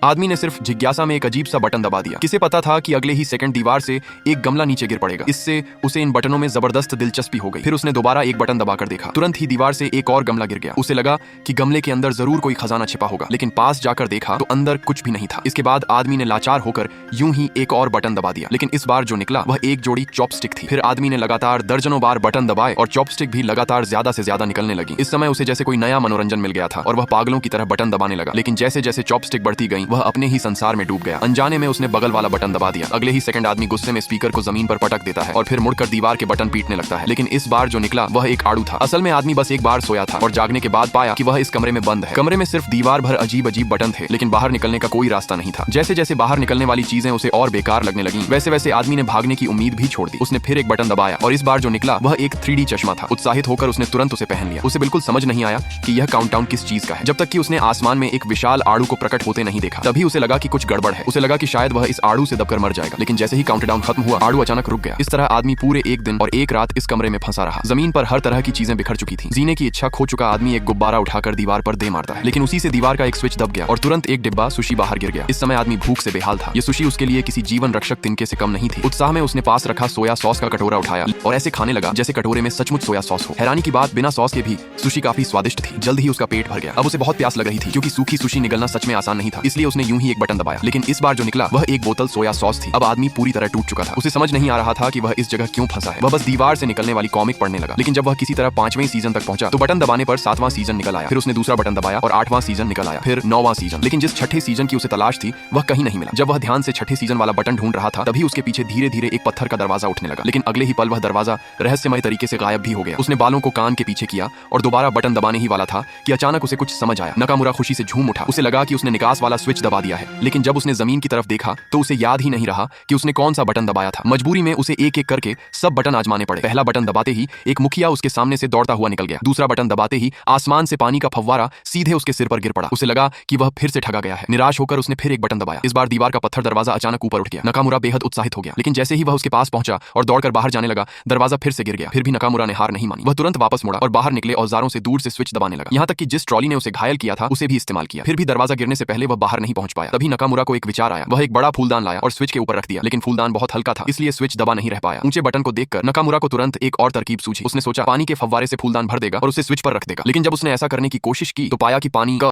आदमी ने सिर्फ जिज्ञासा में एक अजीब सा बटन दबा दिया। किसे पता था कि अगले ही सेकंड दीवार से एक गमला नीचे गिर पड़ेगा। इससे उसे इन बटनों में जबरदस्त दिलचस्पी हो गई। फिर उसने दोबारा एक बटन दबाकर देखा। तुरंत ही दीवार से एक और गमला गिर गया। उसे लगा कि गमले के अंदर जरूर कोई खजाना छिपा होगा, लेकिन पास जाकर देखा तो अंदर कुछ भी नहीं था। इसके बाद आदमी ने लाचार होकर यूं ही एक और बटन दबा दिया, लेकिन इस बार जो निकला वह एक जोड़ी चॉपस्टिक थी। फिर आदमी ने लगातार दर्जनों बार बटन दबाए और चॉपस्टिक भी लगातार ज्यादा से ज्यादा निकलने लगी। इस समय उसे जैसे कोई नया मनोरंजन मिल गया था और वह पागलों की तरह बटन दबाने लगा। लेकिन जैसे जैसे चॉपस्टिक बढ़ती गई वह अपने ही संसार में डूब गया। अनजाने में उसने बगल वाला बटन दबा दिया। अगले ही सेकंड आदमी गुस्से में स्पीकर को जमीन पर पटक देता है और फिर मुड़कर दीवार के बटन पीटने लगता है। लेकिन इस बार जो निकला वह एक आड़ू था। असल में आदमी बस एक बार सोया था और जागने के बाद पाया कि वह इस कमरे में बंद है। कमरे में सिर्फ दीवार भर अजीब अजीब बटन थे, लेकिन बाहर निकलने का कोई रास्ता नहीं था। जैसे जैसे बाहर निकलने वाली चीजें उसे और बेकार लगने लगी, वैसे वैसे आदमी ने भागने की उम्मीद भी छोड़ दी। उसने फिर एक बटन दबाया और इस बार जो निकला वह एक 3D चश्मा था। उत्साहित होकर उसने तुरंत उसे पहन लिया। उसे बिल्कुल समझ नहीं आया कि यह काउंटडाउन किस चीज का है, जब तक कि उसने आसमान में एक विशाल आड़ू को प्रकट होते नहीं देखा। तभी उसे लगा कि कुछ गड़बड़ है। उसे लगा कि शायद वह इस आड़ू से दबकर मर जाएगा, लेकिन जैसे ही काउंटडाउन खत्म हुआ आड़ू अचानक रुक गया। इस तरह आदमी पूरे एक दिन और एक रात इस कमरे में फंसा रहा। जमीन पर हर तरह की चीजें बिखर चुकी थी। जीने की इच्छा खो चुका आदमी एक गुब्बारा उठाकर दीवार पर दे मारता है, लेकिन उसी से दीवार का एक स्विच दब गया और तुरंत एक डिब्बा सुशी बाहर गिर गया। इस समय आदमी भूख से बेहाल था। ये सुशी उसके लिए किसी जीवन रक्षक तिनके से कम नहीं थी। उत्साह में उसने पास रखा सोया सॉस का कटोरा उठाया और ऐसे खाने लगा जैसे कटोरे में सचमुच सोया सॉस हो। हैरानी की बात, बिना सॉस के भी सुशी काफी स्वादिष्ट थी। जल्द ही उसका पेट भर गया। अब उसे बहुत प्यास लग रही थी, क्योंकि सूखी सुशी निगलना सच में आसान नहीं था। इसलिए उसने यूं ही एक बटन दबाया, लेकिन इस बार जो निकला वह एक बोतल सोया सॉस थी। अब आदमी पूरी तरह टूट चुका था। उसे समझ नहीं आ रहा था कि वह इस जगह क्यों फंसा है। वह बस दीवार से निकलने वाली कॉमिक पढ़ने लगा, लेकिन जब वह किसी तरह 5वें सीजन तक पहुंचा तो बटन दबाने पर 7वां सीजन निकल आया। फिर उसने दूसरा बटन दबाया और 8वां सीजन निकल आया, फिर 9वां सीजन। लेकिन जिस छठे सीजन की उसे तलाश थी वह कहीं नहीं मिला। जब वह ध्यान से छठे सीजन वाला बटन ढूंढ रहा था तभी उसके पीछे धीरे धीरे एक पत्थर का दरवाजा उठने लगा, लेकिन अगले ही पल वह दरवाजा रहस्यमय तरीके से गायब भी हो गया। उसने बालों को कान के पीछे किया और दोबारा बटन दबाने ही वाला था कि अचानक उसे कुछ समझ आया। नकामुरा खुशी से झूम उठा। उसे लगा कि उसने निकास वाला स्विच दबा दिया है, लेकिन जब उसने जमीन की तरफ देखा तो उसे याद ही नहीं रहा कि उसने कौन सा बटन दबाया था। मजबूरी में उसे एक एक करके सब बटन आजमाने पड़े। पहला बटन दबाते ही एक मुखिया उसके सामने से दौड़ता हुआ निकल गया। दूसरा बटन दबाते ही आसमान से पानी का फव्वारा सीधे उसके सिर पर गिर पड़ा। उसे लगा कि वह फिर से ठगा गया है। निराश होकर उसने फिर एक बटन दबाया। इस बार दीवार का पत्थर दरवाजा अचानक ऊपर उठ गया। नकामुरा बेहद उत्साहित हो गया, लेकिन जैसे ही वह उसके पास पहुंचा और दौड़कर बाहर जाने लगा दरवाजा फिर से गिर गया। फिर भी नकामुरा ने हार नहीं मानी। वह तुरंत वापस मुड़ा और बाहर निकले औजारों से दूर से स्विच दबाने लगा। यहाँ तक कि जिस ट्रॉली ने उसे घायल किया था उसे भी इस्तेमाल किया। फिर भी दरवाजा गिरने से पहले वह बाहर नहीं पहुंच पाया। तभी नकामुरा को एक विचार आया। वह एक बड़ा फूलदान लाया और स्विच के ऊपर रख दिया, लेकिन फूलदान बहुत हल्का था, इसलिए स्विच दबा नहीं रह पाया। ऊंचे बटन को देखकर नकामुरा को तुरंत एक और तरकीब सूझी। उसने सोचा पानी के फव्वारे से फूलदान भर देगा और उसे स्विच पर रख देगा। लेकिन जब उसने ऐसा करने की कोशिश की तो पाया कि पानी का